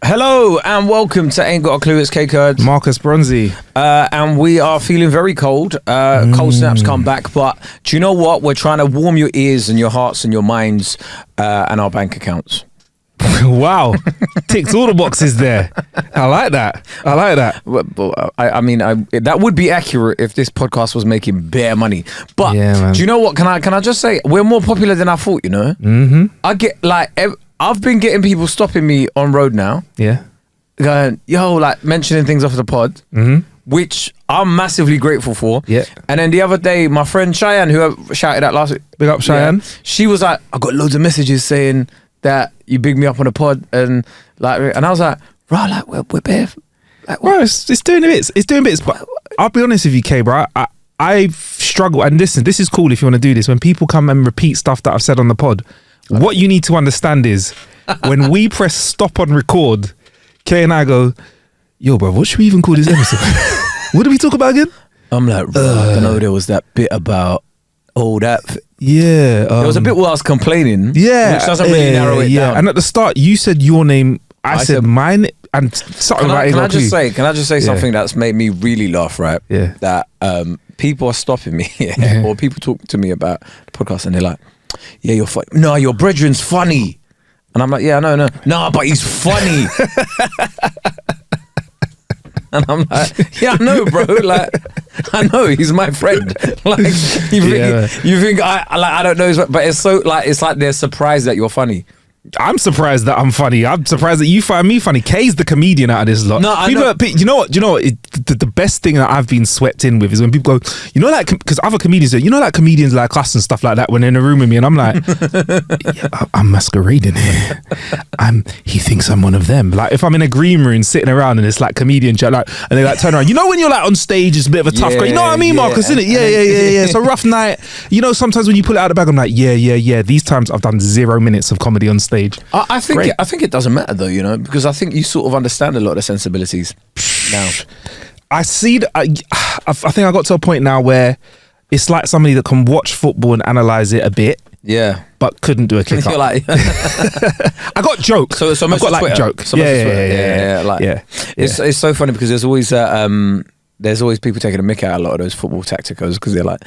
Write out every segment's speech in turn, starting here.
Hello and welcome to Ain't Got a Clue. It's Kae Kurd, Marcus Bronzy, and we are feeling very cold. Cold snaps come back, but do you know what? We're trying to warm your ears and your hearts and your minds and our bank accounts. Wow, ticked all the boxes there. I like that. I mean, that would be accurate if this podcast was making bare money. But Yeah, do you know what? Can I just say we're more popular than I thought? You know, I get like I've been getting people stopping me on road now. Yeah. Going, yo, like mentioning things off the pod, which I'm massively grateful for. Yeah. And then the other day, my friend Cheyenne, who I shouted at last week, Big up Cheyenne. she was like, I got loads of messages saying that you big me up on the pod, and I was like, right, like we're bare. Like, Bro, it's doing bits. It's doing bits. But I'll be honest with you, Kay, bro. I've struggled, and listen, this is cool if you want to do this. When people come and repeat stuff that I've said on the pod, what you need to understand is when we press stop on record, Kay and I go, yo, bro, what should we even call this episode? What did we talk about again? I'm like, I don't know, there was that bit about that. Yeah. There was a bit where I was complaining. Yeah. Which doesn't really narrow it down. And at the start, you said your name, I said mine, and something about it. Can I just say something that's made me really laugh, right? Yeah. That people are stopping me, or people talk to me about the podcast and they're like, yeah, you're funny. No, your brethren's funny. And I'm like, yeah, no, but he's funny. And I'm like, yeah, I know, bro. Like, I know he's my friend. Like, you think I don't know, but it's so like it's like they're surprised that you're funny. I'm surprised that I'm funny. I'm surprised that you find me funny. Kay's the comedian out of this lot. No, I know. You know what? The best thing that I've been swept in with is when people go, you know, like, because other comedians, you know, like comedians like us and stuff like that, when they're in a room with me, and I'm like, yeah, I'm masquerading here. He thinks I'm one of them. Like if I'm in a green room sitting around and it's like comedian chat, like, and they like turn around. You know when you're like on stage, it's a bit of a tough guy. You know what I mean, Marcus? Isn't it? Yeah. It's a rough night. You know, sometimes when you pull it out of the bag, I'm like, yeah. These times I've done 0 minutes of comedy on stage. I think it doesn't matter though, you know, because I think you sort of understand a lot of the sensibilities now. I see that. I think I got to a point now where it's like somebody that can watch football and analyze it a bit, but couldn't do a kick up. Like, I got jokes. So I've got like jokes. Yeah. It's so funny because there's always people taking a mick out a lot of those football tacticos because they're like,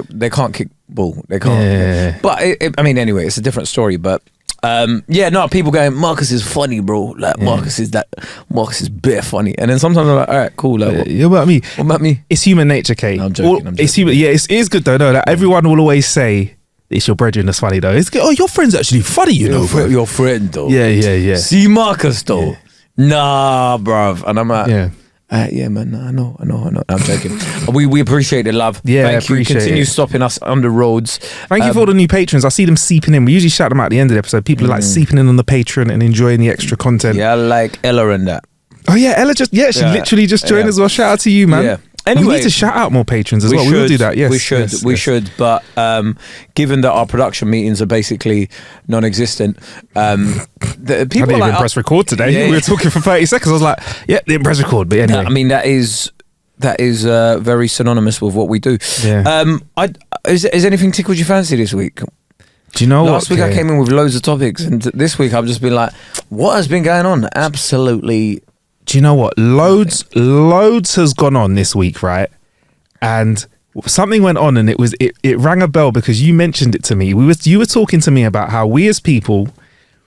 they can't kick ball, they can't. Yeah. But I mean, anyway, it's a different story. But people going, Marcus is funny, bro. Like Marcus is bit funny. And then sometimes I'm like, all right, cool. Like, what about me? It's human nature, Kate. No, I'm joking. It's human. Yeah, it is good though. No, like, everyone will always say it's your brethren that's funny though. It's your friend's actually funny, you know. Your friend though. Yeah. See Marcus though. Nah, bruv. And I'm like, yeah, man. I know. I'm joking. we appreciate the love. Yeah, thank you. Continue stopping us on the roads. Thank you for all the new patrons. I see them seeping in. We usually shout them out at the end of the episode. People are like seeping in on the Patreon and enjoying the extra content. Yeah, like Ella and that. Oh yeah, Ella she literally just joined as well. Shout out to you, man. Yeah. Anyway, we need to shout out more patrons as well. We will do that. Yes, we should. But given that our production meetings are basically non-existent, people I didn't even press record today. Yeah. We were talking for 30 seconds. I was like, yeah, didn't press record. But anyway, I mean that is very synonymous with what we do. Yeah. Is anything tickled your fancy this week? Do you know Last week I came in with loads of topics, and this week I've just been like, what has been going on? Absolutely. Do you know what? Loads has gone on this week, right? And something went on, and it rang a bell because you mentioned it to me. You were talking to me about how we as people,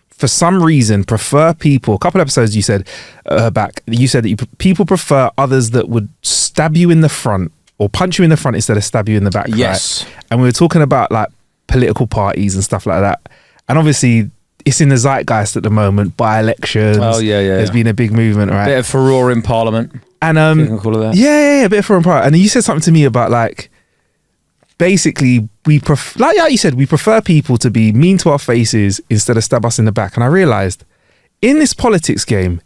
for some reason, prefer people. A couple episodes you said back, you said that people prefer others that would stab you in the front or punch you in the front instead of stab you in the back. Yes. Right? And we were talking about like political parties and stuff like that. And obviously, it's in the zeitgeist at the moment, by-elections. Oh, yeah. There's been a big movement, right? Bit of furore in Parliament. And you can call it that. Yeah, a bit of furore in Parliament. And you said something to me about like, basically, like you said, we prefer people to be mean to our faces instead of stab us in the back. And I realised, in this politics game,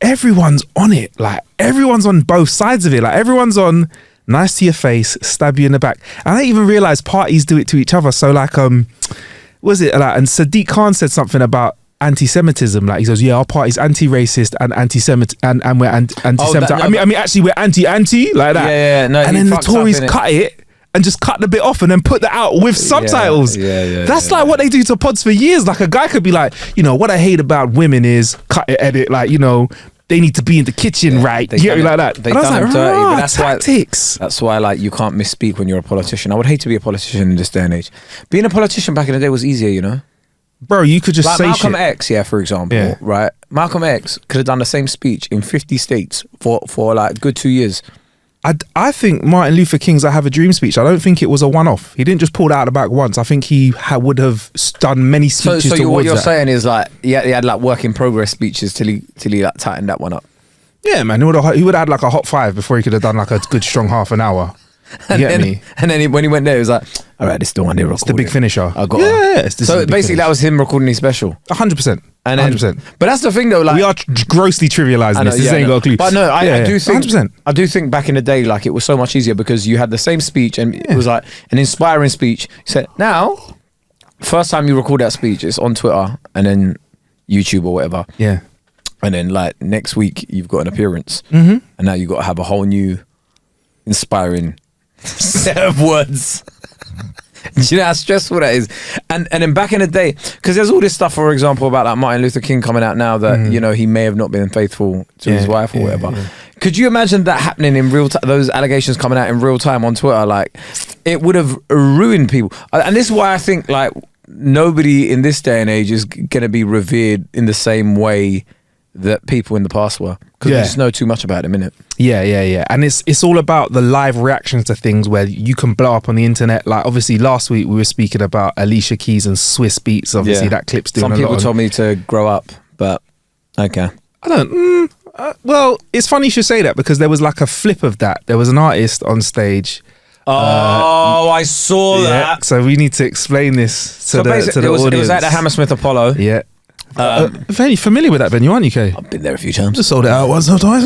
everyone's on it. Like, everyone's on both sides of it. Like, everyone's on nice to your face, stab you in the back. And I didn't even realise parties do it to each other. So like, was it like, and Sadiq Khan said something about anti-Semitism, like he says, yeah, our party's anti-racist and anti-Semit, and we're anti-Semitic. I mean, actually, we're anti like that. No, and then the Tories cut it and just cut the bit off and then put that out with subtitles. That's like what they do to pods for years. Like a guy could be like, you know, what I hate about women is cut it, edit, like, you know, they need to be in the kitchen, right? You know, like that. They done it dirty, but that's tactics. That's why, like, you can't misspeak when you're a politician. I would hate to be a politician in this day and age. Being a politician back in the day was easier, you know? Bro, you could just like say Malcolm shit. X, for example, right? Malcolm X could have done the same speech in 50 states for like a good 2 years. I think Martin Luther King's I Have a Dream speech, I don't think it was a one-off. He didn't just pull it out of the bag once. I think he would have done many speeches so what you're that. saying is like, he had like work in progress speeches till he like tightened that one up. Yeah, man, he would have had like a hot 5 before he could have done like a good strong half an hour. You get me? And then when he went there, he was like, all right, this is the one they're recording. It's the big finisher. I got So basically that was him recording his special. 100%. And then, 100%. But that's the thing though, like, we are grossly trivializing this. This ain't got a clue. But no, I do think 100%. I do think back in the day, like, it was so much easier because you had the same speech and it was like an inspiring speech. You said, now, first time you record that speech, it's on Twitter and then YouTube or whatever. Yeah. And then like next week you've got an appearance. Mm-hmm. And now you've got to have a whole new inspiring set of words. Do you know how stressful that is? And then back in the day, because there's all this stuff, for example, about like Martin Luther King coming out now that, you know, he may have not been faithful to his wife or whatever. Yeah. Could you imagine that happening in real time, those allegations coming out in real time on Twitter? Like, it would have ruined people. And this is why I think like nobody in this day and age is going to be revered in the same way that people in the past were, because we just know too much about them, innit? Yeah. And it's all about the live reactions to things where you can blow up on the internet. Like obviously last week we were speaking about Alicia Keys and Swiss Beats. Obviously that clip's doing Some people told me to grow up, but okay. I don't. Well, it's funny you should say that because there was like a flip of that. There was an artist on stage. I saw that. So we need to explain this to the audience. It was at the Hammersmith Apollo. Yeah. Very familiar with that venue, aren't you, Kae? I've been there a few times. Just sold it out once or twice.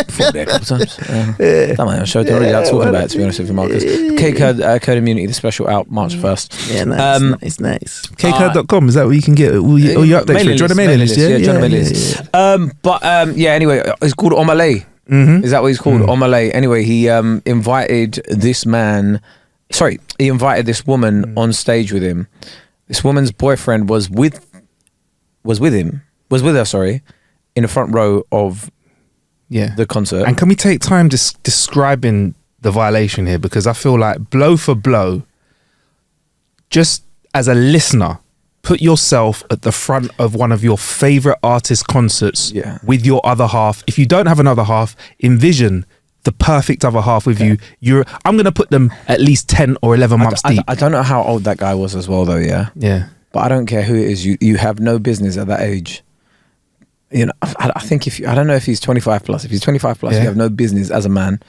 Before there a couple times. That might have showed already out talking about it, to be honest with you, Marcus. Kae Kurd, Kurd Immunity, the special out March 1st. Yeah, nice. KaeKurd.com, is that where you can get all your updates? Join the mailing list, yeah? Join the mailing list. Anyway, it's called Omalay. Is that what he's called? Omalay. Anyway, he invited this woman on stage with him. This woman's boyfriend was with her, in the front row of the concert. And can we take time describing the violation here? Because I feel like blow for blow, just as a listener, put yourself at the front of one of your favorite artist concerts with your other half. If you don't have another half, envision the perfect other half with you. I'm going to put them at least 10 or 11 months deep. I don't know how old that guy was as well, though. Yeah. But I don't care who it is. You have no business at that age. You know, I think I don't know if he's 25 plus. If he's 25 plus, you have no business as a man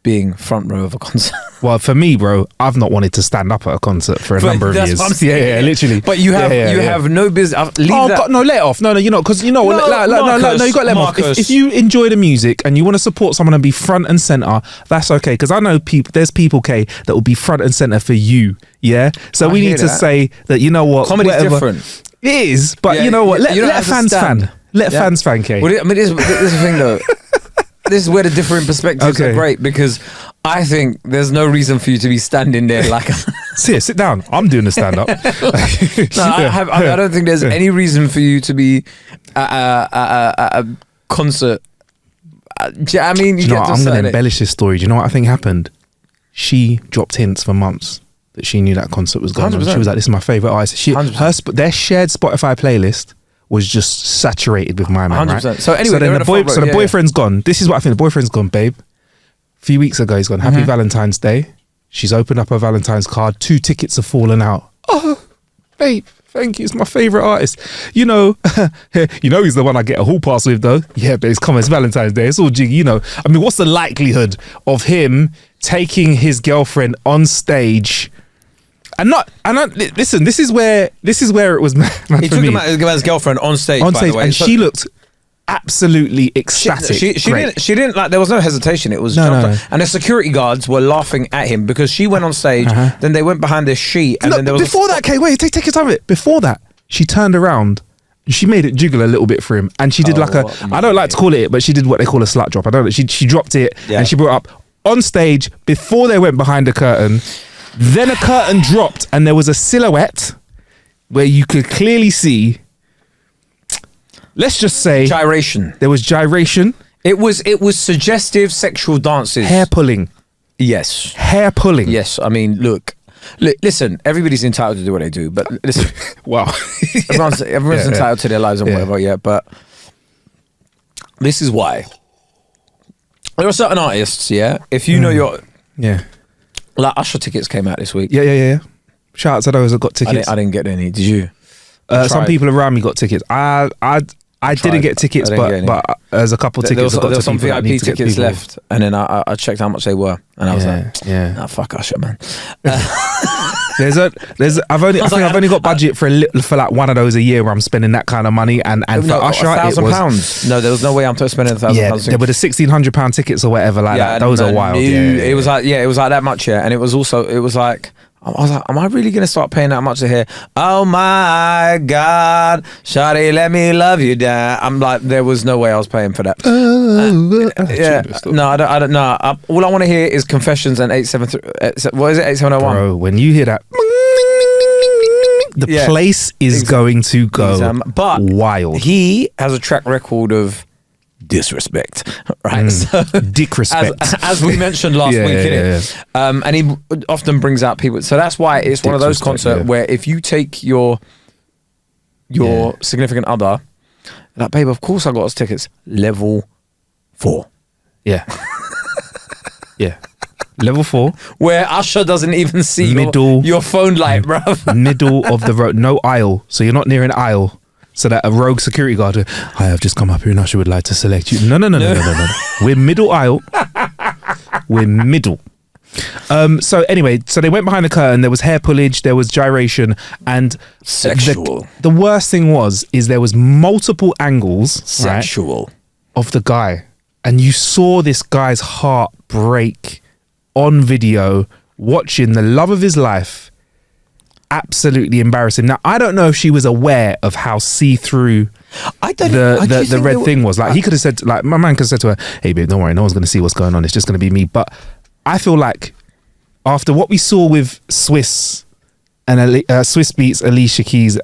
being front row of a concert. Well, for me, bro, I've not wanted to stand up at a concert for a number of years. Yeah, literally. But you have no business. God, no, let it off. No, you know, because you know, you got to let them off. If you enjoy the music and you want to support someone and be front and center, that's okay. Because I know there's people, Kae, that will be front and center for you. Yeah. So we need to say that, you know what, comedy's different. It is, but you know what? Let fans fan. Let fans fan, Kae. Well, I mean, this is the thing, though. This is where the different perspectives are great, because I think there's no reason for you to be standing there like sit down. I'm doing the stand up. I don't think there's any reason for you to be at a concert. I mean, I'm going to embellish this story. Do you know what I think happened? She dropped hints for months that she knew that concert was going 100%. On. She was like, "This is my favorite artist." Their shared Spotify playlist was just saturated with my man, 100%. Right? So anyway, the boyfriend's gone. This is what I think. The boyfriend's gone, babe. A few weeks ago, he's gone. Happy Valentine's Day. She's opened up her Valentine's card. 2 tickets have fallen out. Oh, babe, thank you. It's my favorite artist. You know, he's the one I get a hall pass with, though. Yeah, but it's coming. It's Valentine's Day. It's all jiggy. You know, I mean, what's the likelihood of him taking his girlfriend on stage? Listen, this is where it was mad for me. He took him out his girlfriend on stage, by the way. And she looked absolutely ecstatic. She didn't like, there was no hesitation. It was no. And the security guards were laughing at him because she went on stage, then they went behind this sheet, and then there was before that, Kae, wait, take your time with it. Before that, she turned around, she made it jiggle a little bit for him, and she did I don't like to call it, but she did what they call a slut drop. I don't know. She dropped it and she brought it up on stage before they went behind the curtain. Then a curtain dropped and there was a silhouette where you could clearly see, let's just say, Gyration. there was gyration. It was suggestive sexual dances. Hair pulling. Yes. Hair pulling. Yes. I mean, look, listen, everybody's entitled to do what they do, but listen. Wow. everyone's entitled to their lives and whatever, yeah, but this is why. There are certain artists, yeah, if you know your... Yeah. Like Usher tickets came out this week. Yeah. Shout out to those that got tickets. I didn't get any. Did you? Some people around me got tickets. I didn't get tickets, but there's a couple tickets. There was some VIP tickets left, and then I checked how much they were, and I was like, nah, fuck Usher, man. I've only got budget for like one of those a year where I'm spending that kind of money, and for Usher £1,000. No, there was no way I'm spending £1,000. Yeah, there were the £1,600 tickets or whatever like that. Those are wild. It was like that much, yeah, and it was like. I was like, am I really going to start paying that much to hear, oh my God, shawty, let me love you down? I'm like, there was no way I was paying for that. No, I don't know. All I want to hear is Confessions and 873, what is it, 8701? Bro, when you hear that, the place is going to go but wild. He has a track record of disrespect, right? So, dick respect, as we mentioned last week, innit? And he often brings out people. So that's why it's one of those concerts where if you take your significant other, like, babe, of course I got us tickets. Level 4. Yeah. Level 4, where Usher doesn't even see your phone light, bruv. Middle of the road, no aisle, so you're not near an aisle. So that a rogue security guard, I have just come up here and Usher would like to select you. No. We're middle aisle. We're middle. So anyway, so they went behind the curtain. There was hair pullage, there was gyration, and sexual. The worst thing is there was multiple angles, sexual, right, of the guy, and you saw this guy's heart break on video, watching the love of his life absolutely embarrassing. Now, I don't know if she was aware of how see-through the red thing was. Like, he could have said, like, my man could have said to her, hey babe, don't worry, no one's going to see what's going on, it's just going to be me. But I feel like after what we saw with Swiss and Swiss Beats, Alicia Keys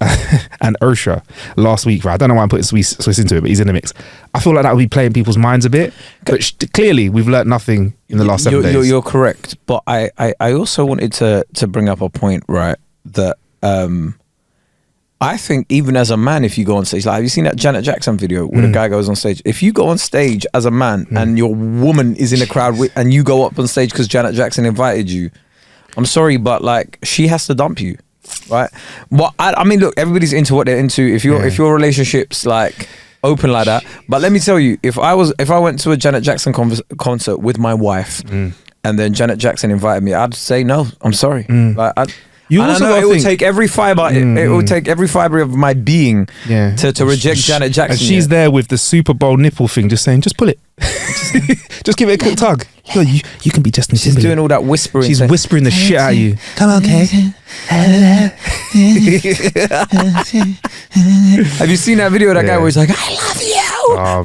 and Ursha last week, right? I don't know why I'm putting Swiss into it, but he's in the mix. I feel like that would be playing people's minds a bit. But clearly, we've learnt nothing in the last 7 days. You're correct. But I also wanted to bring up a point, right? That I think even as a man, if you go on stage, like, have you seen that Janet Jackson video where the guy goes on stage? If you go on stage as a man and your woman is in the crowd and you go up on stage because Janet Jackson invited you, I'm sorry, but like, she has to dump you, right? Well, I mean, look, everybody's into what they're into. If your relationship's like open like that, but let me tell you, if I went to a Janet Jackson concert with my wife and then Janet Jackson invited me, I'd say no, I'm sorry. Like, it will take every fiber. It will take every fiber of my being to reject Janet Jackson. And she's there with the Super Bowl nipple thing, just saying, just pull it, just give it a quick tug. Yo, you can be Justin Timberlake. She's doing all that whispering. She's whispering the shit out of you. Come on, Kae. Have you seen that video of that guy where he's like, I love you?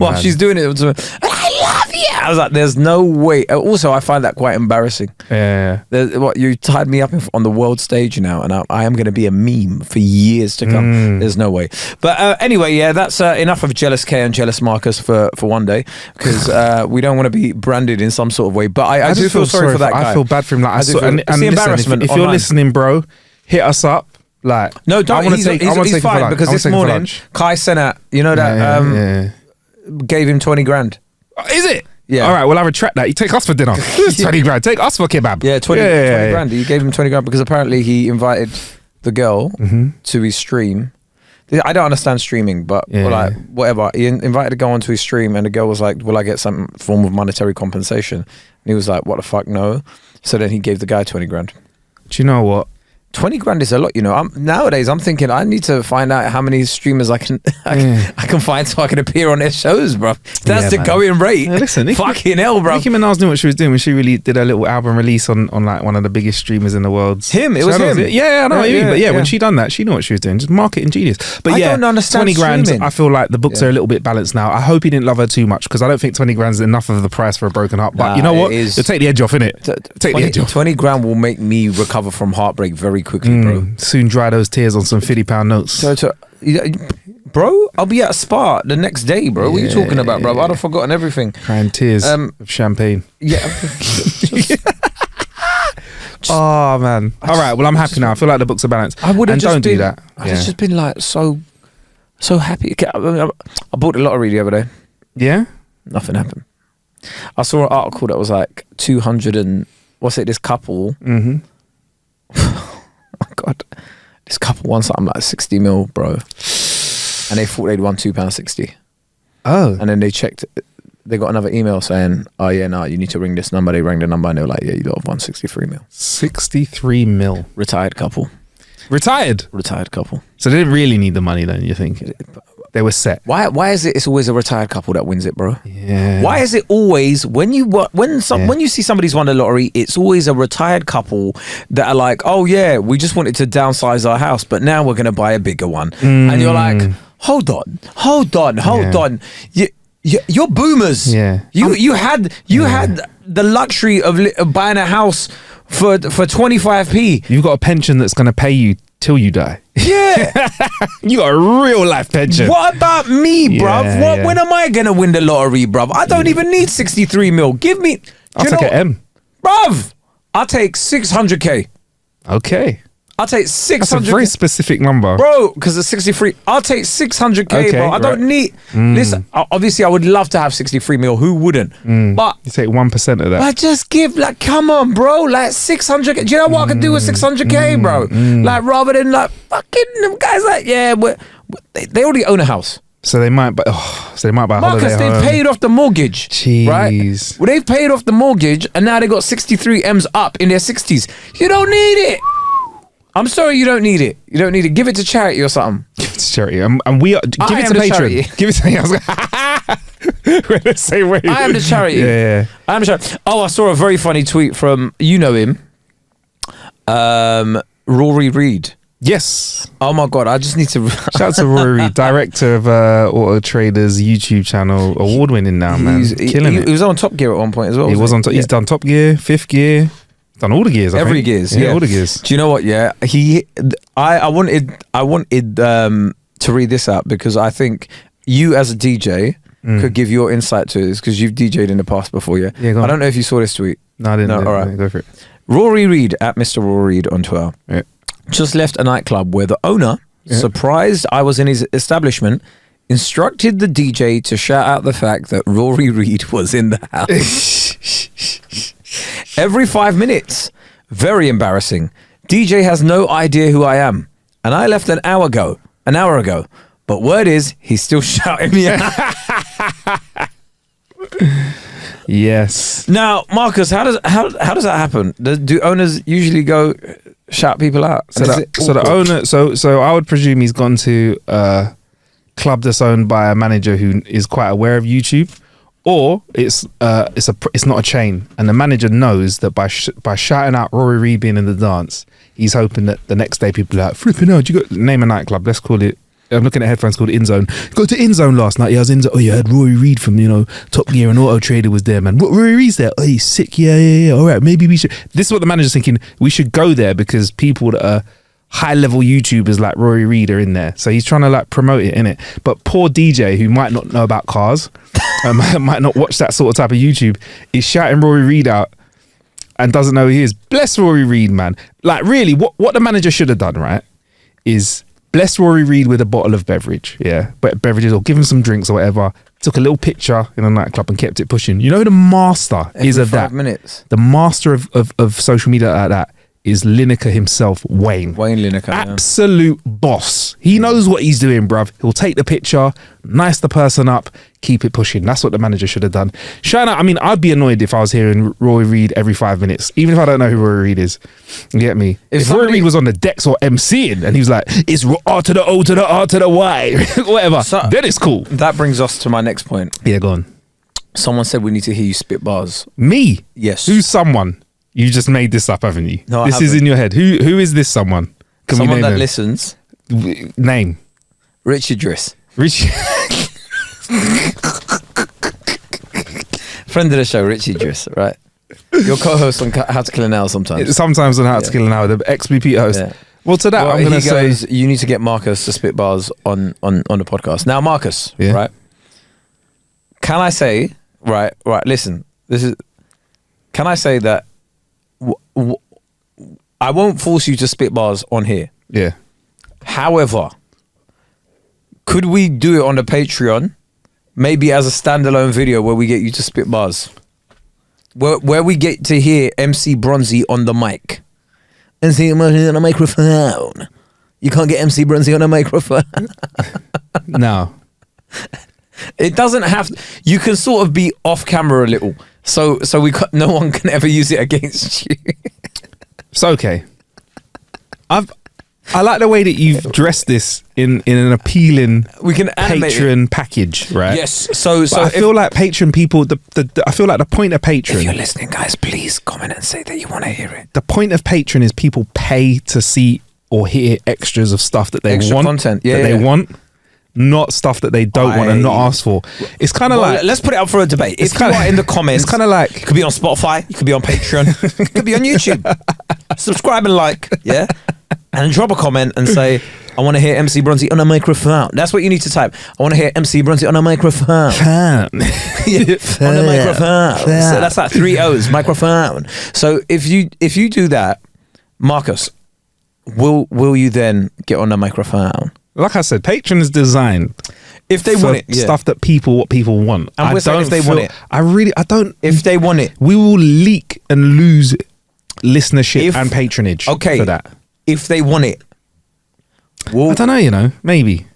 Well, she's doing it. I love you. I was like, there's no way. Also, I find that quite embarrassing. Yeah. You tied me up on the world stage now, and I am going to be a meme for years to come. There's no way. But anyway, that's enough of jealous Kae and jealous Marcus for one day, because we don't want to be branded in some sort of way. But I do feel sorry for that guy. I feel bad for him. Like, it's the embarrassment. If you're listening, bro, hit us up. Like, no, don't. He's fine, because this morning Kai sent out, you know that gave him 20 grand. Is it? Yeah. All right, well, I retract that. You take us for dinner. 20 grand. Take us for kebab. Yeah, 20 grand. He gave him 20 grand because apparently he invited the girl to his stream. I don't understand streaming, but like, whatever. He invited a girl onto his stream, and the girl was like, will I get some form of monetary compensation? And he was like, what the fuck, no. So then he gave the guy 20 grand. Do you know what? 20 grand is a lot, you know. Nowadays, I'm thinking I need to find out how many streamers I can find so I can appear on their shows, bro. That's the going rate. Yeah, listen, fucking hell, bro. Nicki Minaj knew what she was doing when she really did her little album release on like one of the biggest streamers in the world. It was him. Yeah, I know what you mean. But when she done that, she knew what she was doing. Just marketing genius. But I don't understand 20 grand. streaming. I feel like the books are a little bit balanced now. I hope he didn't love her too much because I don't think 20 grand is enough of the price for a broken heart. But you know what? It'll take the edge off, innit? Take the edge off. 20 grand will make me recover from heartbreak very quickly, bro. Soon dry those tears on some £50 notes. Bro, I'll be at a spa the next day, bro. What are you talking about, bro? I'd have forgotten everything. Crying tears of champagne. Yeah. Oh man. All right. Well, I'm happy now. I feel like the books are balanced. I would have just do that. I've just been like so happy. I bought the lottery the other day. Yeah. Nothing happened. I saw an article that was like 200 and this couple. Mm-hmm. Oh God, this couple won something like 60 mil, bro, and they thought they'd won £2.60. Oh, and then they checked. They got another email saying, "Oh yeah, no, you need to ring this number." They rang the number and they were like, "Yeah, you got 163 mil." 63 mil. Retired couple. Retired couple. So they didn't really need the money then. You think they were set? Why is it? It's always a retired couple that wins it, bro. Yeah. Why is it always when you see somebody's won the lottery, it's always a retired couple that are like, "Oh yeah, we just wanted to downsize our house, but now we're gonna buy a bigger one," and you're like, "Hold on. You're boomers. Yeah. You had the luxury of buying a house for 25p. You've got a pension that's going to pay you till you die. Yeah. You got a real life pension. What about me, bruv? When am I going to win the lottery, bruv? I don't even need 63 mil. Give me... I'll take an M. Bruv, I'll take 600k. Okay. I'll take 600. That's a very specific number, bro. Because it's 63. I'll take 600k, okay, bro. I don't need. Listen, obviously, I would love to have 63 mil. Who wouldn't? But you take 1% of that. I just give come on, bro. Like 600. Do you know what I could do with 600k, bro? Like rather than fucking them guys. They already own a house. So they might buy. Marcus, they've paid off the mortgage. Jeez. Right? Well, they've paid off the mortgage, and now they got 63 M's up in their 60s. You don't need it. I'm sorry, you don't need it. You don't need it. Give it to charity or something. Give it to charity. And we are. Give it to Patreon. Charity. Give it to. We're the same way. I am the charity. Yeah. I am the charity. Oh, I saw a very funny tweet from him, Rory Reid. Yes. Oh my God, I just need to. Shout out to Rory Reid, director of Auto Trader's YouTube channel, award-winning now, man. Killing it. He was on Top Gear at one point as well. He was on. He's done Top Gear, Fifth Gear. Done all the gears. Every gears, yeah, all the gears. Do you know what? Yeah, I wanted to read this out because I think you as a DJ could give your insight to this because you've DJed in the past before. Yeah, go on. I don't know if you saw this tweet. No, I didn't. No, all right, go for it. Rory Reid at Mr. Rory Reid on Twitter just left a nightclub where the owner, surprised I was in his establishment, instructed the DJ to shout out the fact that Rory Reid was in the house. Every 5 minutes. Very embarrassing. DJ has no idea who I am. And I left an hour ago. But word is, he's still shouting me out. Yes. Now, Marcus, how does that happen? Do owners usually go shout people out? So the owner, so I would presume he's gone to a club that's owned by a manager who is quite aware of YouTube. Or it's not a chain, and the manager knows that by shouting out Rory Reid being in the dance, he's hoping that the next day people are like, flipping out, you got name a nightclub, let's call it, I'm looking at headphones called InZone. Go to InZone last night. Yeah, I was InZone. Oh yeah, I had Rory Reid from Top Gear and Auto Trader was there, man. What, Rory Reid's there? Oh, he's sick. Yeah. All right, maybe we should. This is what the manager's thinking. We should go there because people that are high level YouTubers like Rory Reid are in there. So he's trying to promote it, innit? But poor DJ who might not know about cars, might not watch that sort of type of YouTube, is shouting Rory Reid out and doesn't know who he is. Bless Rory Reid, man. Really, what the manager should have done, right, is bless Rory Reid with a bottle of beverage, beverages, or give him some drinks or whatever. Took a little picture in a nightclub and kept it pushing. You know who the master is of that? 5 minutes. The master of social media like that is Lineker himself, Wayne. Wayne Lineker. Absolute boss. He knows what he's doing, bruv. He'll take the picture, nice the person up, keep it pushing. That's what the manager should have done. Shout out, I mean, I'd be annoyed if I was hearing Rory Reid every 5 minutes, even if I don't know who Rory Reid is. You get me? If Rory Reid was on the decks or MCing and he was like, it's R to the O to the R to the Y, whatever, then it's cool. That brings us to my next point. Yeah, go on. Someone said we need to hear you spit bars. Me? Yes. Who's someone? You just made this up, haven't you? No, this is in your head. Who is this someone? Can someone we name that him? listens. Name. Richard Driss. Friend of the show, Richie Driss, right? Your co-host on How to Kill an Hour sometimes. Sometimes on How to Kill an Hour, the ex-BP host. Yeah. Well, to that, I'm going to say... you need to get Marcus to spit bars on the podcast. Now, Marcus, right? Can I say... Right, listen. Can I say that I won't force you to spit bars on here. Yeah. However, could we do it on the Patreon? Maybe as a standalone video where we get you to spit bars. Where we get to hear MC Bronzy on the mic. MC Bronzy on a microphone. You can't get MC Bronzy on a microphone. No. It doesn't have... You can sort of be off camera a little. So no one can ever use it against you. It's okay. I like the way that you've dressed this in an appealing Patreon package, right? Yes. So I feel like Patreon people, I feel like the point of Patreon... If you're listening, guys, please comment and say that you want to hear it. The point of Patreon is people pay to see or hear extras of stuff that they want. Content. They want. Not stuff that they don't want and not ask for. It's kind of like... Let's put it up for a debate. If you are in the comments... It's kind of like... It could be on Spotify. It could be on Patreon. It could be on YouTube. Subscribe and like, yeah? And drop a comment and say, I want to hear MC Bronzy on a microphone. That's what you need to type. I want to hear MC Bronzy on a microphone. On a microphone. So that's like 3 O's, microphone. So if you do that, Marcus, will you then get on a microphone? Like I said, Patreon is designed if they want it, stuff that what people want. And we're saying if they want it. I don't. If they want it, we will leak and lose listenership and patronage. Okay, for that. If they want it, I don't know. Maybe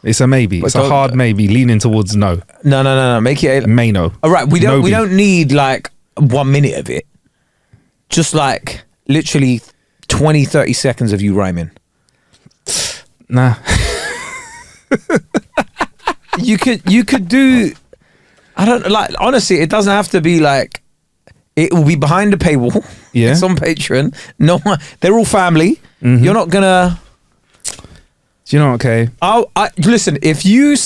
it's a maybe. It's a hard maybe, leaning towards no. No. Make it a may no. All right, we don't need like 1 minute of it. Just like literally 20-30 seconds of you rhyming. Nah. You could do... I don't... Like, honestly, it doesn't have to be like... It will be behind the paywall. Yeah. It's on Patreon. No one... They're all family. Mm-hmm. You're not gonna... Do you know what, okay? Listen, if you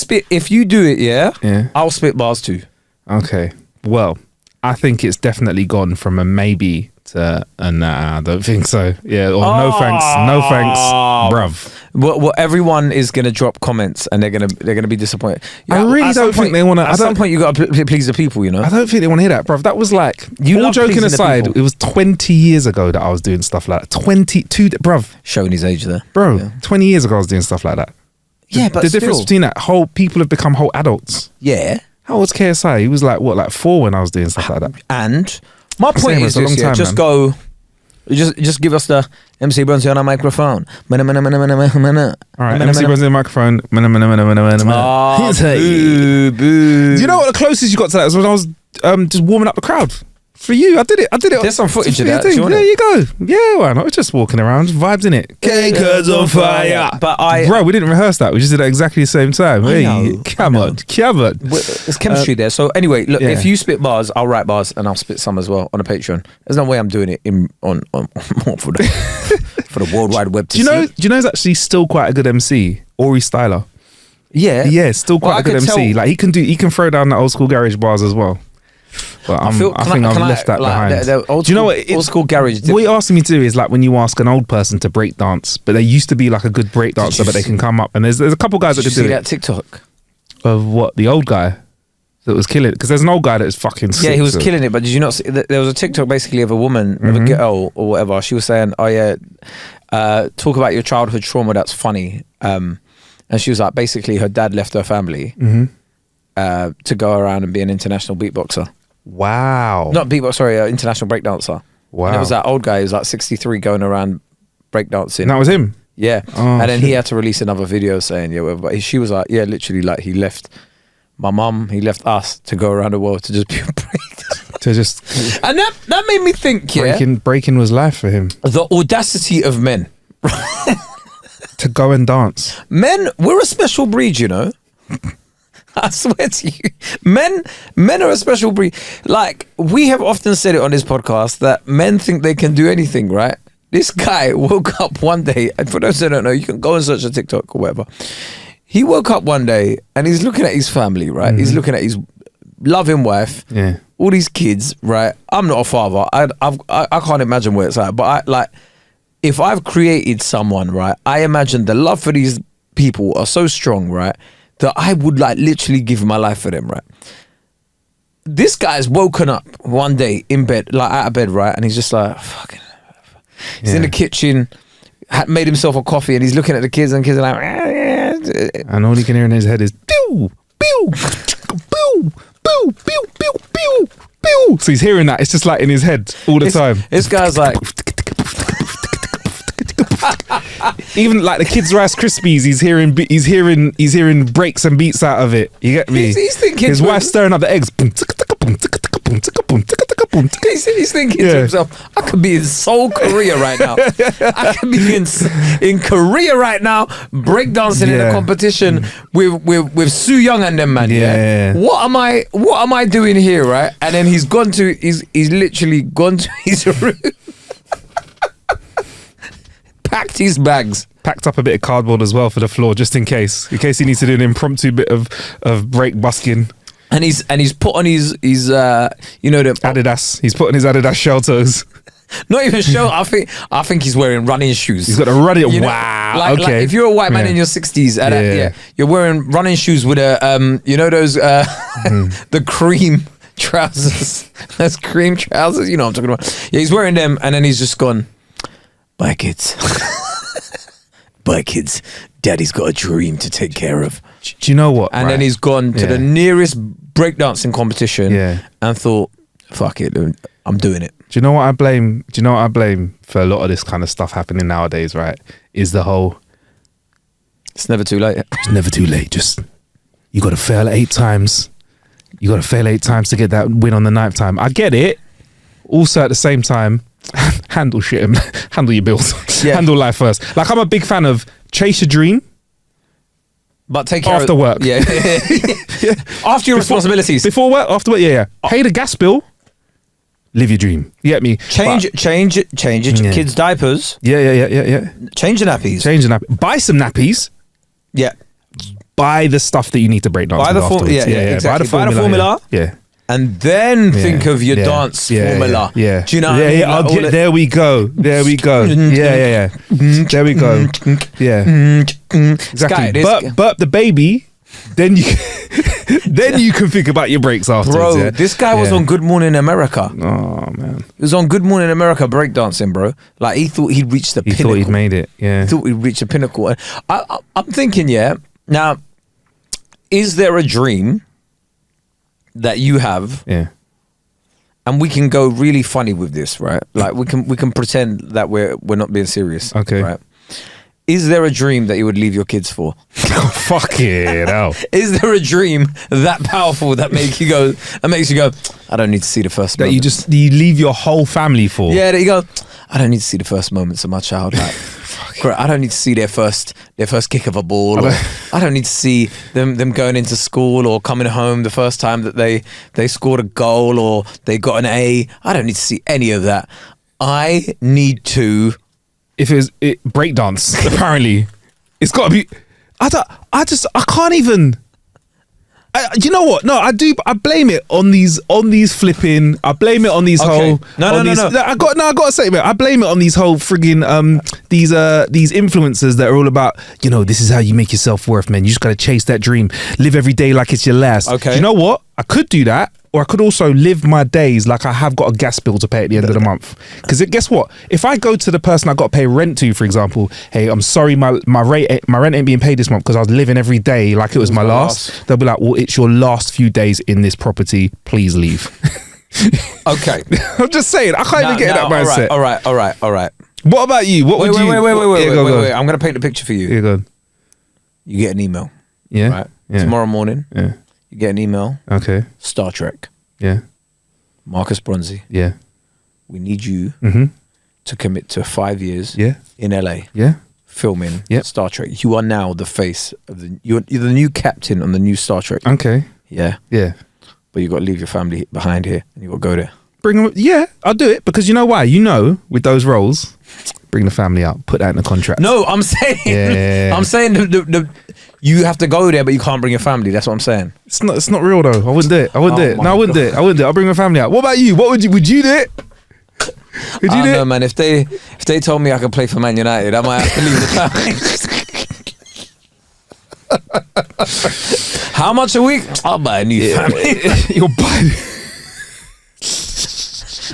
do it, yeah, I'll spit bars too. Okay. Well, I think it's definitely gone from a maybe to a nah, I don't think so. Yeah, or no thanks, bruv. Well, everyone is gonna drop comments and they're gonna be disappointed. I really don't think they want to. At some point, you got to please the people, you know. I don't think they want to hear that, bruv. That was like, all joking aside, it was 20 years ago that I was doing stuff like that. 22, bruv. Showing his age there, bro. Yeah. 20 years ago I was doing stuff like that. Yeah, but the difference between that, whole people have become whole adults. Yeah. How old's KSI? He was like what, like 4 when I was doing stuff like that. And my point is this, just go. Just give us the MC Bronzy on a microphone. All right, MC Bronzy on a microphone. Oh, boo. Do you know what the closest you got to that was when I was just warming up the crowd? For you, I did it. There's some footage of that. There you go. Yeah, why not? Just walking around, vibes in it. Kae Kurd's on fire. Bro, we didn't rehearse that. We just did it exactly the same time. Hey, come on. There's chemistry there. So anyway, look, if you spit bars, I'll write bars and I'll spit some as well on a Patreon. There's no way I'm doing it on for the World Wide Web. Do you know he's actually still quite a good MC, Ori Styler. Yeah, still quite a good MC. Like he can throw down the old school garage bars as well. But I think I've left that behind. Do you know what? Old school garage. What you're asking me to do is like when you ask an old person to break dance, but they used to be like a good break dancer, but they can come up. And there's a couple guys that could do it. That TikTok of what, the old guy that was killing it? Because there's an old guy that is fucking sick. Yeah, he was killing it. But did you not see? There was a TikTok basically of a woman, of a girl or whatever. She was saying, "Oh yeah, talk about your childhood trauma. That's funny." And she was like, basically, her dad left her family to go around and be an international beatboxer. Wow. Not beatboxer, sorry, international breakdancer. Wow. And it was that old guy. He was like 63 going around breakdancing. And that was him. Yeah. Oh, and then he shit. had to release another video saying, yeah, whatever. But she was like, yeah, literally, like he left my mum, he left us to go around the world to just be a break. To just And that made me think, yeah, breaking was life for him. the audacity of men. To go and dance. Men, we're a special breed, you know. I swear to you, men are a special breed. Like, we have often said it on this podcast that men think they can do anything, right? This guy woke up one day, and for those who don't know, you can go and search on TikTok or whatever. He woke up one day and he's looking at his family, right? Mm-hmm. He's looking at his loving wife, all these kids, right? I'm not a father. I can't imagine where it's at, but if I've created someone, right, I imagine the love for these people are so strong, right, that I would like literally give my life for them, right? This guy's woken up one day in bed, like out of bed, right, and he's just like, fucking. He's in the kitchen, had made himself a coffee, and he's looking at the kids, and the kids are like, and all he can hear in his head is pew, pew, pew, pew, pew, pew, pew, pew. So he's hearing that. It's just like in his head all the time. This guy's like, even like the kids' Rice Krispies, he's hearing breaks and beats out of it. You get me? He's thinking his wife's stirring up the eggs. He's thinking to himself, I could be in Seoul, Korea right now. I could be in Korea right now, breakdancing in a competition with Soo Young and them, man. Yeah. What am I doing here, right? And then he's literally gone to his room, packed his bags. Packed up a bit of cardboard as well for the floor, just in case he needs to do an impromptu bit of break busking. And he's put on his Adidas. He's put on his Adidas shell toes. Not even shell. I think he's wearing running shoes. He's got a running. Wow. Like if you're a white man in your 60s, and you're wearing running shoes with a those the cream trousers. Those cream trousers. You know what I'm talking about. Yeah, he's wearing them, and then he's just gone. Bye, kids. Bye, kids. Daddy's got a dream to take care of. Do you know what? And then he's gone to the nearest breakdancing competition and thought, fuck it, I'm doing it. Do you know what I blame? For a lot of this kind of stuff happening nowadays, right? Is the whole... It's never too late. It's never too late. Just, you got to fail 8 times. You got to fail 8 times to get that win on the 9th time. I get it. Also, at the same time, handle shit and handle your bills. Handle life first. Like, I'm a big fan of chase your dream, but take care after work. Yeah. After your responsibilities. Before work, after work. Yeah. Pay the gas bill. Live your dream. You get me? Change your kids' diapers. Yeah. Change the nappies. Buy some nappies. Yeah. Buy the stuff that you need to break dance. Buy the formula. Exactly. Buy the formula. Yeah. And then think of your dance formula. Yeah. Do you know what I mean? There we go. Yeah. There we go. Yeah. Exactly. Burp the baby, then you can think about your breaks afterwards. Bro, this guy was on Good Morning America. Oh, man. He was on Good Morning America breakdancing, bro. Like, he thought he'd reached the pinnacle. He thought he'd made it, yeah. He thought he'd reached the pinnacle. And I'm thinking, now, is there a dream that you have? Yeah. And we can go really funny with this, right? Like, we can pretend that we're not being serious. Okay. Right? Is there a dream that you would leave your kids for? Fuck it out. Is there a dream that powerful that makes you go, I don't need to see the first that moments. you leave your whole family for? Yeah, that you go, I don't need to see the first moments of my child. Like, I don't need to see their first kick of a ball. Or I don't need to see them going into school or coming home the first time that they scored a goal or they got an A. I don't need to see any of that. I need to... If it breakdance, apparently, it's got to be. I can't even. You know what? No, I do. I blame it on these flipping. I blame it on these whole. No. I got to say, man. I blame it on these whole frigging these influencers that are all about, this is how you make yourself worth, man. You just got to chase that dream, live every day like it's your last. Okay. Do you know what? I could do that. Or I could also live my days like I have got a gas bill to pay at the end of the month. Because guess what? If I go to the person I got to pay rent to, for example, hey, I'm sorry, my rent ain't being paid this month because I was living every day like it was my last. They'll be like, well, it's your last few days in this property. Please leave. Okay. I'm just saying, I can't even get in that mindset. All right. What about you? What would you? Wait. I'm going to paint the picture for you. Yeah, go on. You get an email. Yeah. Right? Yeah. Tomorrow morning, Yeah. you get an email. Okay. Star Trek. Yeah. Marcus Bronzy. Yeah. We need you Mm-hmm. to commit to 5 years Yeah. in LA Yeah. filming Yep. Star Trek. You are now the face of you're the new captain on the new Star Trek. Okay. Yeah. Yeah. But you got to leave your family behind here and you got to go there. Bring them. Yeah, I'll do it because you know why? You know, with those roles, bring the family out. Put that in the contract. No, I'm saying, Yeah. I'm saying you have to go there, but you can't bring your family. That's what I'm saying. It's not real though. I wouldn't do it. I wouldn't do it. No, I wouldn't do it. I wouldn't do it. I'll bring my family out. What about you? What would you do it? Would you I do don't know, it? man. If they told me I could play for Man United, I might have to leave the family. How much a week? I'll buy a new family. You're buying.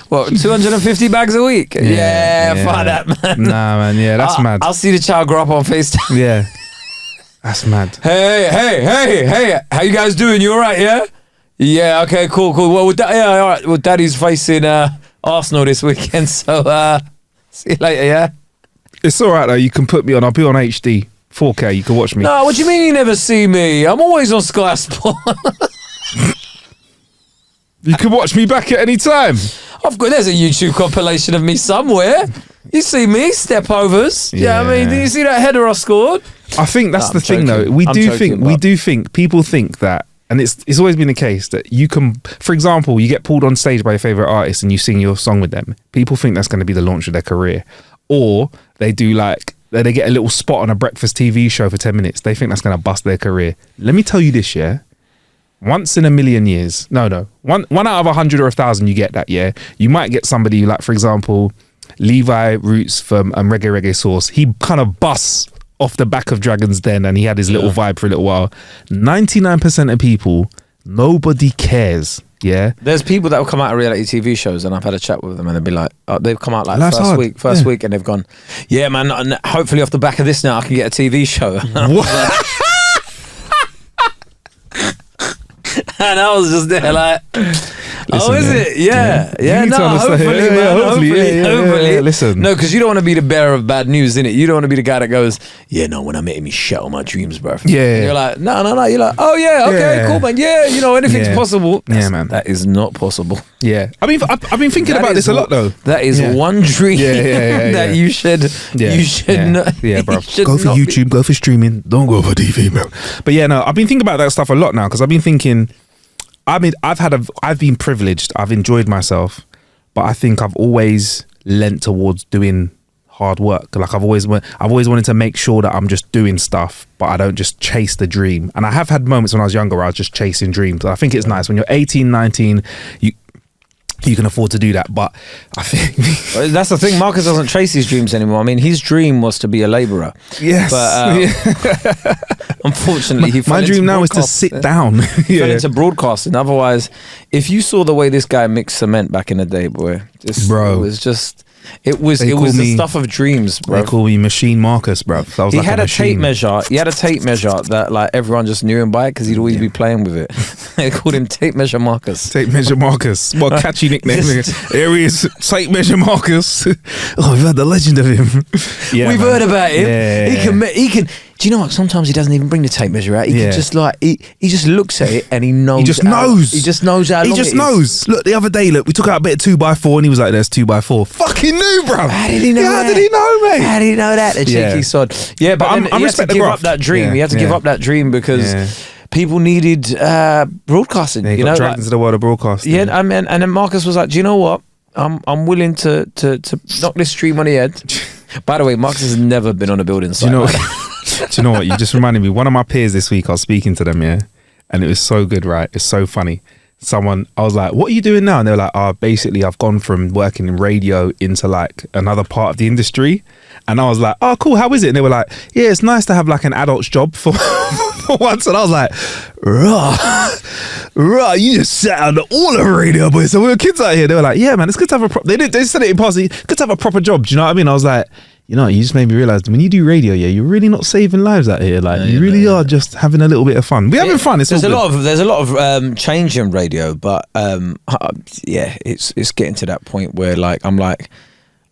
What, 250 bags a week? Yeah, fuck that, man. Nah, man. Yeah, that's mad. I'll see the child grow up on FaceTime. Yeah, that's mad. Hey, how you guys doing? You all right, yeah? Yeah, okay, cool. Well, all right. Well, Daddy's facing Arsenal this weekend, so see you later, yeah? It's all right though. You can put me on. I'll be on HD 4K. You can watch me. No, what do you mean you never see me? I'm always on Sky Sport. You can watch me back at any time. There's a YouTube compilation of me somewhere. You see me, step overs. Yeah, I mean, do you see that header I scored? I think that's the thing joking. though. We I'm do joking, think people think that, and it's always been the case that you can, for example, you get pulled on stage by your favorite artist and you sing your song with them. People think that's going to be the launch of their career, or they do like they get a little spot on a breakfast TV show for 10 minutes. They think that's going to bust their career. Let me tell you this, yeah. Once in a million years, one out of 100 or 1,000, you get that. Yeah, you might get somebody like, for example, Levi Roots from Reggae Sauce. He kind of busts off the back of Dragon's Den, and he had his little vibe for a little while. 99% of people, nobody cares. Yeah, there's people that will come out of reality TV shows, and I've had a chat with them, and they'll be like, they've come out like Life's hard. first week, and they've gone, yeah, man. And hopefully, off the back of this, now I can get a TV show. What? And I was just there like, Listen, is it? Yeah. You need to understand. Hopefully, Yeah, man. hopefully. Hopefully. Listen. No, because you don't want to be the bearer of bad news, innit? You don't want to be the guy that goes, yeah, no, when I met him, he shut all my dreams, bro. Yeah. And you're like, no. You're like, oh, yeah, okay, Yeah. cool, man. Yeah, anything's possible. Yeah, man. That is not possible. Yeah. I mean, I've been thinking about this a lot, though. That is one dream that you should not. Yeah, bro. should Go for not be- YouTube, go for streaming. Don't go for TV, bro. But yeah, no, I've been thinking about that stuff a lot now because I've been thinking. I mean, I've been privileged. I've enjoyed myself, but I think I've always lent towards doing hard work. Like I've always wanted to make sure that I'm just doing stuff, but I don't just chase the dream. And I have had moments when I was younger where I was just chasing dreams. I think it's nice when you're 18, 19, you can afford to do that. But I think that's the thing. Marcus doesn't chase his dreams anymore. I mean, his dream was to be a labourer. yes, but unfortunately, he fell my into dream now is to sit down. He fell into broadcasting. Otherwise, if you saw the way this guy mixed cement back in the day, boy, it was the stuff of dreams, bro. They call me Machine Marcus, bro. He had a tape measure. He had a tape measure that like everyone just knew him by because he'd always be playing with it. They called him Tape Measure Marcus. Tape Measure Marcus. What a catchy nickname. Here he is, Tape Measure Marcus. Oh, we've heard the legend of him. Yeah, we've heard about him. Yeah. He can. Do you know what? Sometimes he doesn't even bring the tape measure out. He can just like he just looks at it and he knows. He just knows. He just knows how long He just it knows. is. Look, the other day, we took out a bit of 2x4 and he was like, "There's 2x4." Fucking knew, bro. How did he know? How did he know, mate? How did he know that? The cheeky sod. Yeah, but then he had to give up that dream. He had to give up that dream because people needed broadcasting. Yeah, he got dragged into the world of broadcasting. Yeah, and then Marcus was like, "Do you know what? I'm willing to knock this dream on the head." By the way, Marcus has never been on a building site. Do you know what? You just reminded me. One of my peers this week, I was speaking to them, and it was so good, right? It's so funny. I was like, "What are you doing now?" And they were like, basically, I've gone from working in radio into like another part of the industry. And I was like, "Oh, cool. How is it?" And they were like, "Yeah, it's nice to have like an adult's job for once." And I was like, right, you just sat on all the radio, boys. So we were kids out here. They were like, "Yeah, man, it's good to have a." They said it in passing. Good to have a proper job. Do you know what I mean? I was like, you know, you just made me realize when you do radio, you're really not saving lives out here. Like, you really are just having a little bit of fun. We're having fun. It's there's a lot of change in radio, but it's getting to that point where like I'm like,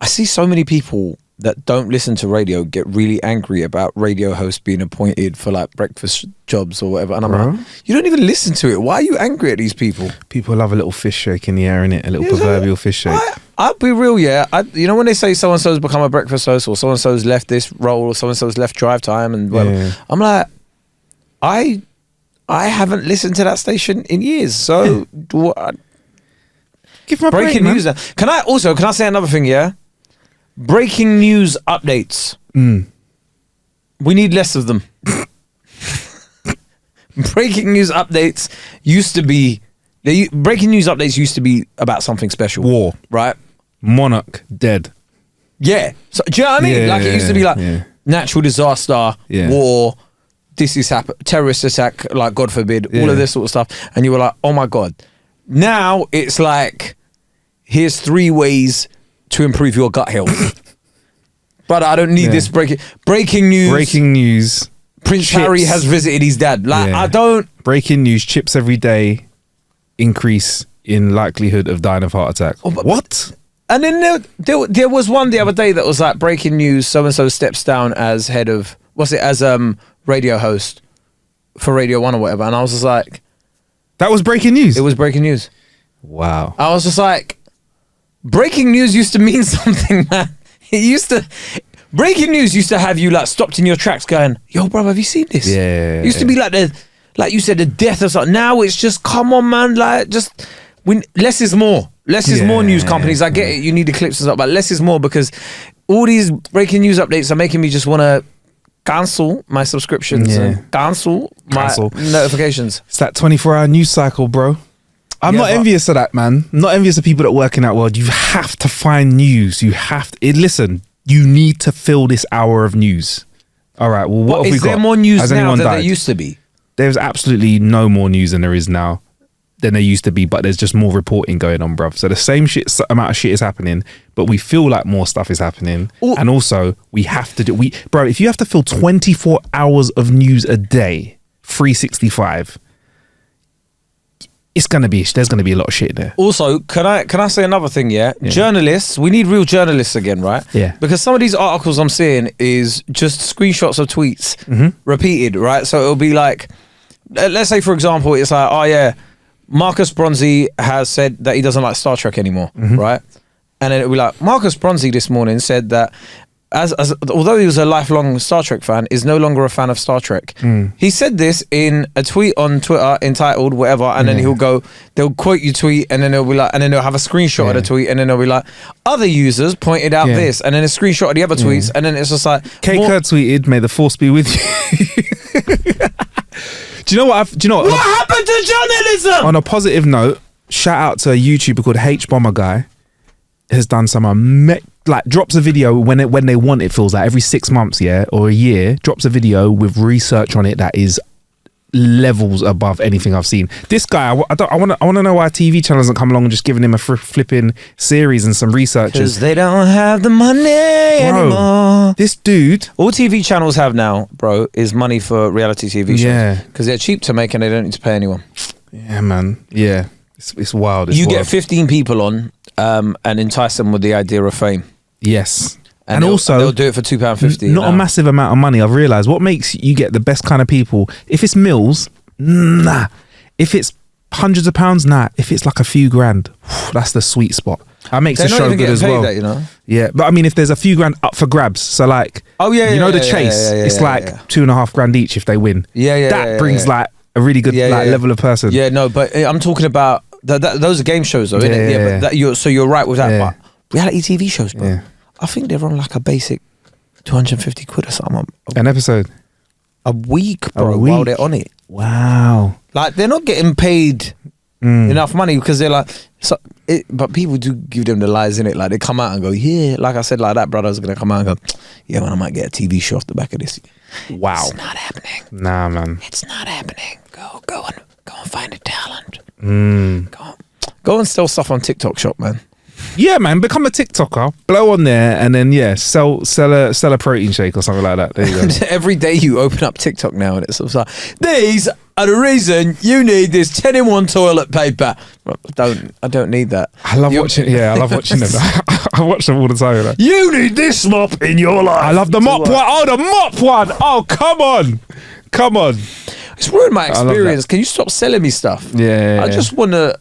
I see so many people that don't listen to radio get really angry about radio hosts being appointed for like breakfast jobs or whatever, and I'm like, you don't even listen to it. Why are you angry at these people? People love a little fish shake in the air, innit? A little proverbial fish shake. I'll be real, yeah. You know when they say so and so's become a breakfast host, or so and so's left this role, or so and so's left drive time, and whatever, I'm like, I haven't listened to that station in years. So give my breaking break, news. Now. Can I say another thing? Yeah. Breaking news updates. We need less of them. Breaking news updates used to be about something special. War. Right? Monarch dead. Yeah. So, do you know what I mean? Yeah, like it used to be like natural disaster, war, this is terrorist attack, like God forbid, all of this sort of stuff. And you were like, oh my God. Now it's like, here's 3 ways to improve your gut health. But I don't need this breaking news. Breaking news. Prince Chips. Harry has visited his dad. Like I don't. Breaking news. Chips every day increase in likelihood of dying of heart attack. What? And then there was one the other day that was like breaking news. So and so steps down as head of radio host for Radio 1 or whatever. And I was just like, that was breaking news. It was breaking news. Wow. I was just like, breaking news used to mean something, man. Breaking news used to have you like stopped in your tracks going, yo, bro, have you seen this? Yeah. It used to be like you said, the death of something. Now it's just, come on, man. Like, just, less is more. Less is more, news companies. I get it. You need the clips and stuff, but less is more, because all these breaking news updates are making me just want to cancel my subscriptions and cancel my notifications. It's that 24-hour news cycle, bro. I'm not envious of that, man. I'm not envious of people that work in that world. You have to find news. You have to listen. You need to fill this hour of news. All right. Well, what have we got? Is there more news now than there used to be? There's absolutely no more news than there is now, than there used to be. But there's just more reporting going on, bruv. So the same amount of shit is happening, but we feel like more stuff is happening. And also, we have to do. Bro, if you have to fill 24 hours of news a day, 365. There's gonna be a lot of shit there. Also, can I say another thing? Yeah, journalists. We need real journalists again, right? Yeah. Because some of these articles I'm seeing is just screenshots of tweets repeated, right? So it'll be like, let's say for example, it's like, oh yeah, Marcus Bronzy has said that he doesn't like Star Trek anymore, right? And then it'll be like, Marcus Bronzy this morning said that although he was a lifelong Star Trek fan, is no longer a fan of Star Trek. He said this in a tweet on Twitter entitled whatever, and then they'll quote your tweet, and then they'll be like, and then they'll have a screenshot of the tweet, and then they'll be like, other users pointed out this, and then a screenshot of the other tweets, and then it's just like, Kae Kurd tweeted, "May the force be with you." Do you know what? What happened to journalism? On a positive note, shout out to a YouTuber called H Bomber Guy. Has done some drops a video when they want, it feels like every 6 months, or a year, drops a video with research on it that is levels above anything I've seen. This guy, I want to know why TV channel doesn't come along and just giving him a flipping series and some researchers. Because they don't have the money anymore. This dude, all TV channels have now, bro, is money for reality TV shows. Yeah, because they're cheap to make and they don't need to pay anyone. Yeah, man. Yeah, it's wild. You get 15 people on and entice them with the idea of fame. Yes. And also they'll do it for £2.50. Not a massive amount of money. I've realised what makes you get the best kind of people. If it's mils, nah. If it's hundreds of pounds, nah. If it's like a few grand, that's the sweet spot. That makes the show good as well. That, you know? Yeah, but I mean, if there's a few grand up for grabs, so like, the chase, it's like $2.5 grand each if they win. That brings like a really good level of person. Yeah, no, but I'm talking about those are game shows though, innit? Yeah, but you're right with that. Yeah. But reality TV shows, bro. Yeah. I think they're on like a basic 250 quid or something. An episode? A week, bro, while they're on it. Wow. Like, they're not getting paid enough money because they're like... but people do give them the lies, innit? Like, they come out and go, yeah, like I said, like that brother's going to come out and go, yeah, man, I might get a TV show off the back of this. Wow. It's not happening. Nah, man. It's not happening. Go and find a talent. Mm. Go and sell stuff on TikTok Shop, man. Yeah, man, become a TikToker, blow on there, and then sell a protein shake or something like that. There you go. Every day you open up TikTok now and it's sort of like, these are the reason you need this 10-in-1 toilet paper. I don't need that. I love watching them. I watch them all the time. Like, you need this mop in your life. I love the mop one. Oh, the mop one. Oh, come on. It's ruined my experience. Can you stop selling me stuff? Yeah. I just wanna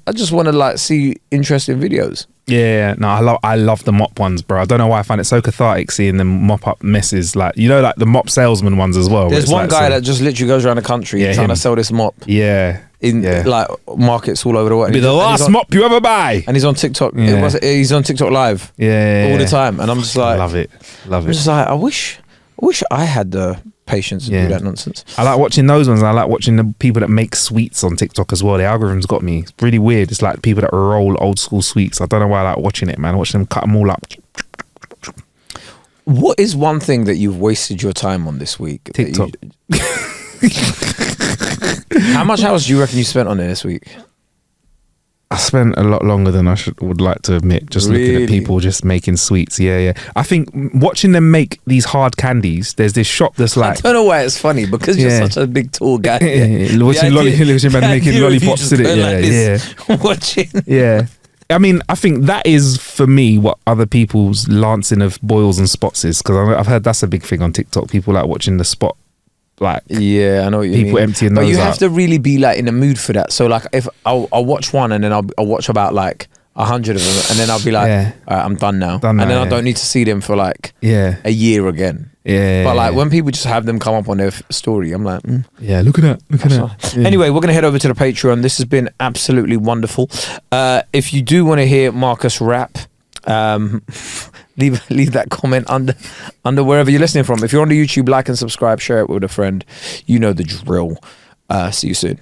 like see interesting videos. Yeah, no, I love the mop ones, bro. I don't know why I find it so cathartic seeing them mop up messes, like like the mop salesman ones as well. There's one guy that just literally goes around the country trying to sell this mop. Yeah, in like markets all over the world. Be the last mop you ever buy. And he's on TikTok. He's on TikTok live. Yeah, all the time. And I'm just like, love it. I'm just like, I wish I had the patience to do that nonsense. I like watching those ones. I like watching the people that make sweets on TikTok as well. The algorithm's got me. It's really weird. It's like people that roll old school sweets. I don't know why I like watching it, man. I watch them cut them all up. What is one thing that you've wasted your time on this week? TikTok. How much hours do you reckon you spent on it this week? I spent a lot longer than I would like to admit, just looking at people just making sweets. Yeah. I think watching them make these hard candies, there's this shop that's like... I don't know why it's funny, because you're such a big, tall guy. Watching man making lollipops in it. Watching. Yeah. I mean, I think that is, for me, what other people's lancing of boils and spots is, because I've heard that's a big thing on TikTok. People like watching the spot. Like, yeah, I know what you mean. People emptying those out. But you have to really be like in the mood for that. So like, if I'll watch one and then I'll watch about like 100 of them, and then I'll be like, all right, I'm done now. And then I don't need to see them for like a year again. Yeah. But like when people just have them come up on their story, I'm like, yeah, look at that. Yeah. Anyway, we're gonna head over to the Patreon. This has been absolutely wonderful. If you do want to hear Marcus rap, leave that comment under wherever you're listening from. If you're on the YouTube, like and subscribe, share it with a friend. You know the drill. See you soon.